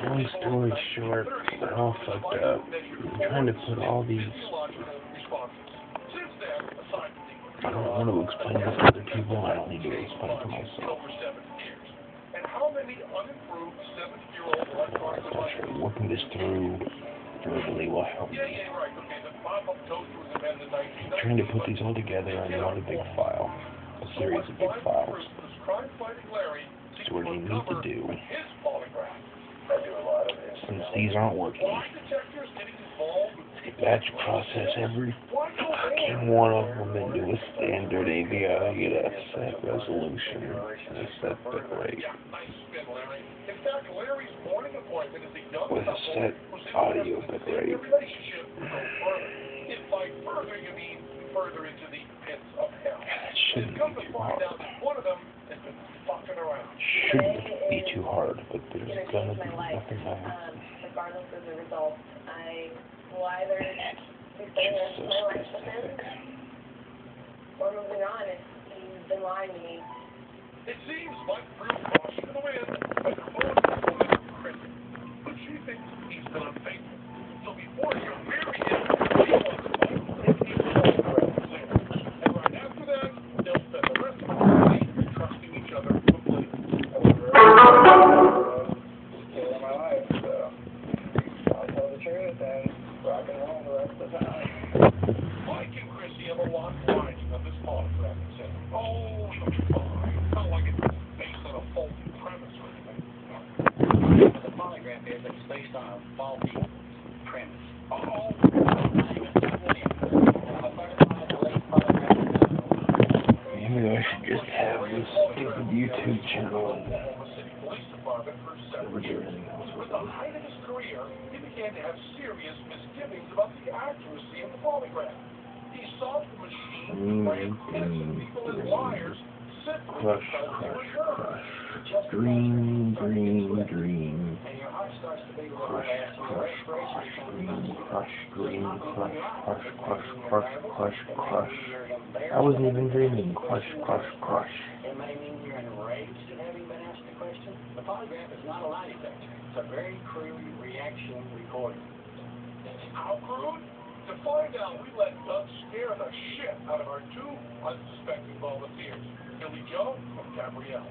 Long story short, they're all fucked up. I'm trying to put all these... I don't want to explain this to other people. I don't need to explain it to myself. Working this through verbally will help me. I'm trying to put these all together in one big file, a series of big files. So what do you need to do? Since these aren't working, batch process every fucking one of them into a standard AVI, get a set resolution and a set bit rate with a set audio bit rate. That shouldn't be too hard. Shouldn't be too hard, but there's gonna be nothing else. Regardless of the results, I will either explain the rest of my life with him, or moving on if he's been lying to me. It seems like proof caution to the wind, but the phone is Chris. But she thinks he's been unfaithful. So before you marry him, she wants to find if he's and right after that, they'll spend the rest of their life trusting each other completely. Rock and roll the rest of the time. Mike and Chrissy have a lot riding on this polygraph exam. Oh, you'll be fine. Not like it's based on a faulty premise or anything. The polygraph is it's based on a faulty premise. Oh. Maybe I should just have this stupid YouTube channel and never do anything else with At the height of his career, he began to have serious misgivings about the accuracy of the polygraph. He saw the machine by innocent people as liars simply because they were nervous. Green, green, green. And your heart starts to beat really Crush, fast. crush, crush, green, crush, green, crush, crush, crush, crush, crush. I wasn't even dreaming. Crush, crush, crush. It may mean you're enraged at having been asked a question. The polygraph is not a lie detector. It's a very crude reaction recording. How crude? To find out, we let Doug scare the shit out of our two unsuspecting volunteers, Billy Joe and Gabrielle.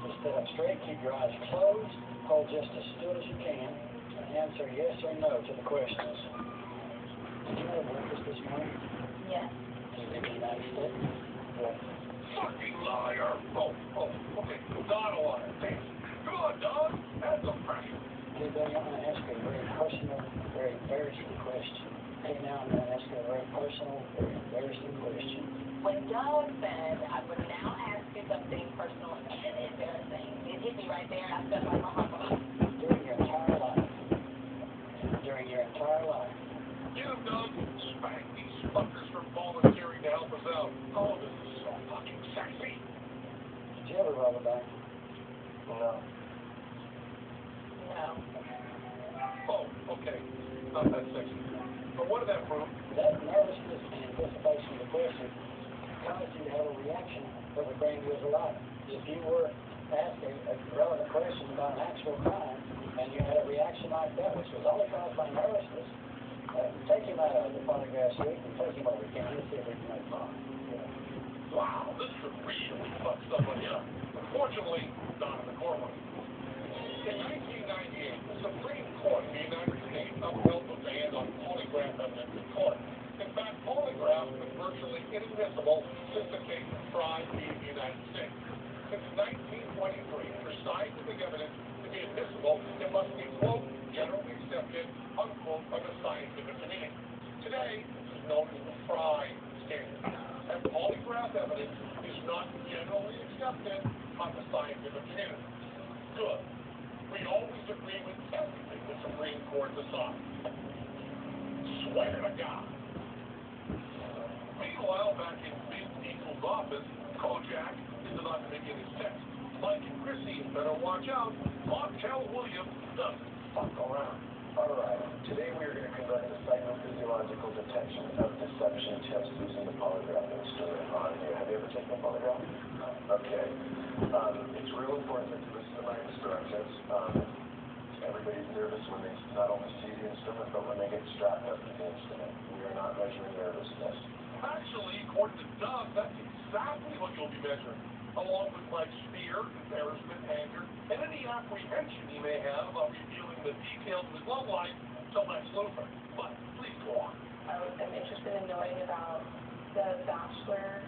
Just sit up straight, keep your eyes closed, hold just as still as you can, and answer yes or no to the questions. Did you have breakfast this morning? Yes. Did you get United States? What? Fucking liar! Oh, okay. Don a liar. Damn. Come on, Don. Add some pressure. Okay, Billy, I'm going to ask you a very personal, very embarrassing question. Okay, now I'm going to ask you a very personal, very embarrassing question. When Doug said I would now ask you something personal and embarrassing, it hit me right there. I felt like my heart was During your entire life. During your entire life. Get him, Doug. Spank these fuckers for volunteering to help us out. Oh, this is so fucking sexy. Did you ever rob a bank? No. no. Oh, okay. Not that sexy. But what did that prove? That nervousness and anticipation of the question caused you to have a reaction that would bring you as a liar. If you were asking a relevant question about an actual crime and you had a reaction like that, which was only caused by nervousness, take him out of the polygraph suite and take him over again and see if we can make fun. Wow, this is really fucked somebody up. Unfortunately, not in the courtroom. In 1998, the Supreme Court of the United States upheld the ban on polygraph evidence in court. In fact, polygraphs have been virtually inadmissible since the case was tried in the United States. Since 1923, for scientific evidence to be admissible, it must be, quote, generally accepted, unquote, by the scientific community. Today, this is known as the Fry standard. And polygraph evidence is not generally accepted by the scientific community. Good. We always agree with everything the Supreme Court decides. Swear to God. Meanwhile, back in Big Eagle's office, Kojak is about to begin his test. Mike and Chrissy better watch out. Montel Williams doesn't fuck around. All right. Today we are going to conduct a psychophysiological detection of deception test using the polygraph instrument. Have you ever taken a polygraph? Okay. It's real important that you listen to my instructions. Everybody's nervous when they not only see the instrument, but when they get strapped up to the instrument. We are not measuring nervousness. Actually, according to Doug, that's exactly what you'll be measuring, along with like fear, embarrassment, anger, and any apprehension he may have about revealing the details of his love life to Lex Luthor. But please go on. I'm interested in knowing about the bachelor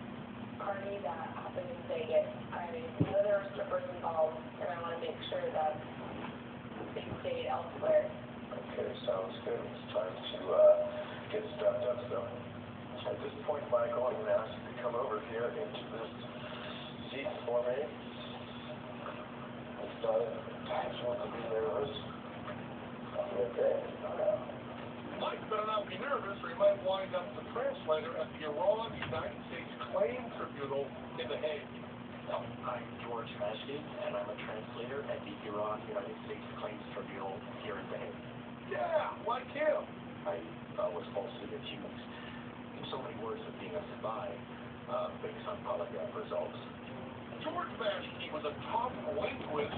party that happened in Vegas. I know there were strippers involved, and I want to make sure that they stayed elsewhere. Okay, sounds good. It's time to get strapped up, so. At this point, Michael, I'm going to ask you to come over here into this seat for me. It's not a intentional to be nervous. Okay. Mike better not be nervous, or he might wind up the translator at the Iran United States Claim Tribunal in The Hague. I'm George Mashdi, and I'm a translator at the Iran United States Claims Tribunal here in The Hague. Yeah, like him. I was falsely accused, in so many words, of being a spy, based on polygraph results. George Mashdi was a top linguist.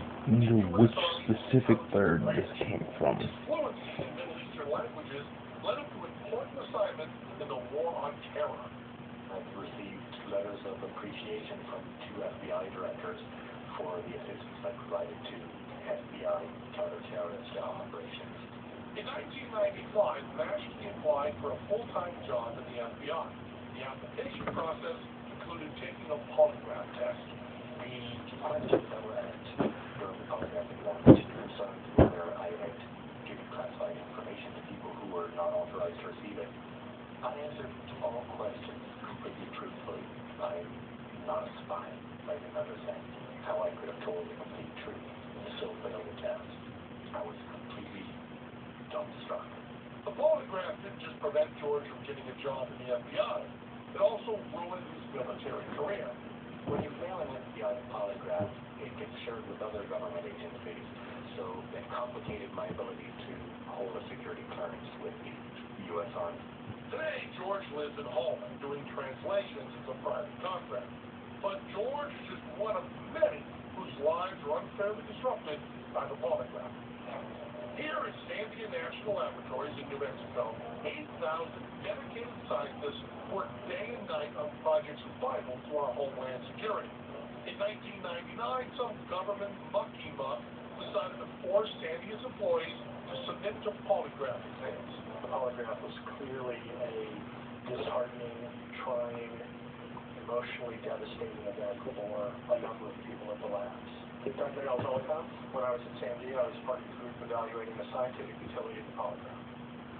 Which specific bird this came from? His fluency in Middle Eastern languages led him to important assignments in the War on Terror. I've received letters of appreciation from 2 FBI directors for the assistance I provided to FBI counterterrorist operations. In 1995, Mashdi applied for a full-time job in the FBI. The application process included taking a polygraph test. The questions that were asked during the polygraph exam were concerned whether I had given classified information to people who were not authorized to receive it. I answered all questions completely truthfully. I'm not a spy. I didn't understand how I could have told the complete truth and still failed the test. I was completely dumbstruck. The polygraph didn't just prevent George from getting a job in the FBI. It also ruined his military career. When you fail an FBI polygraph, it gets shared with other government agencies, so it complicated my ability to hold a security clearance with the U.S. Army. Today, George lives in Holland doing translations as a private contract. But George is just one of many whose lives are unfairly disrupted by the polygraph. Here at Sandia National Laboratories in New Mexico, 8,000 dedicated scientists work day and night on projects vital to our homeland security. In 1999, some government mucky-muck decided to force Sandia's employees to submit to polygraph exams. The polygraph was clearly a disheartening, trying, emotionally devastating event for a number of people at the labs. Dr. Al-Telecom, when I was at Sandia, I was part of the group evaluating the scientific utility of the polygraph.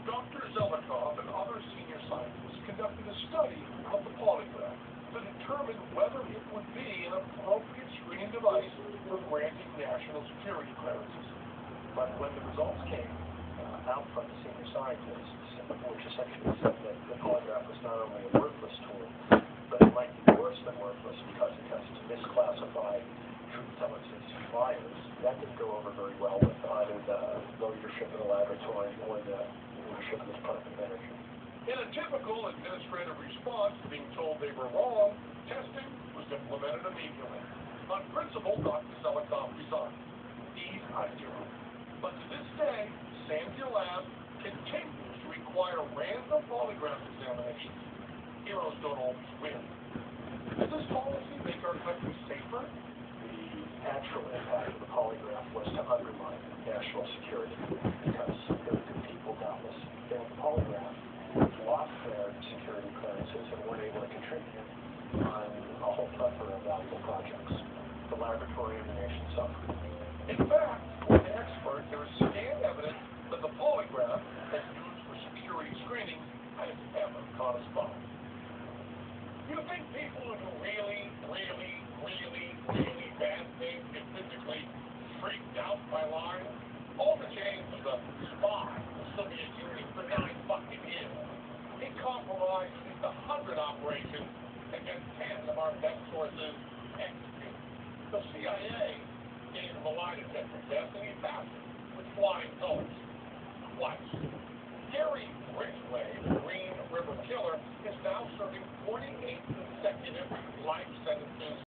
Dr. Zelikov and other senior scientists conducted a study of the polygraph to determine whether it would be an appropriate screening device for granting national security clearances. But when the results came out from the senior scientists, which essentially said that the polygraph was not only a worthless tool, but it might be worse than worthless because it has to misclassify truth-tellers as liars, that didn't go over very well with either the leadership of the laboratory or the leadership of the Department of Energy. In a typical administrative response to being told they were wrong, testing was implemented immediately. On principle, Dr. Zelikov resigned. He's a hero. But to this day, Sandia Lab continues to require random polygraph examinations. Heroes don't always win. Does this policy make our country safer? The actual impact of the polygraph was to undermine national security because there were good people doubtless failed the polygraph, lost their security clearances, and weren't able to contribute on a whole plethora of valuable projects. The laboratory and the nation suffered. In fact, according to experts, there is scant evidence that the polygraph, as used for security screening, has ever caught a spy. You think people who do really bad things get physically freaked out by lying? Olga James was a spy in the Soviet Union for 9 fucking years. He compromised at least 100 operations against 10 of our best sources executed. The CIA gave him a lie detector test and he passed it with flying colors. twice. Gary Ridgway, the Green River Killer, is now serving 48 consecutive life sentences.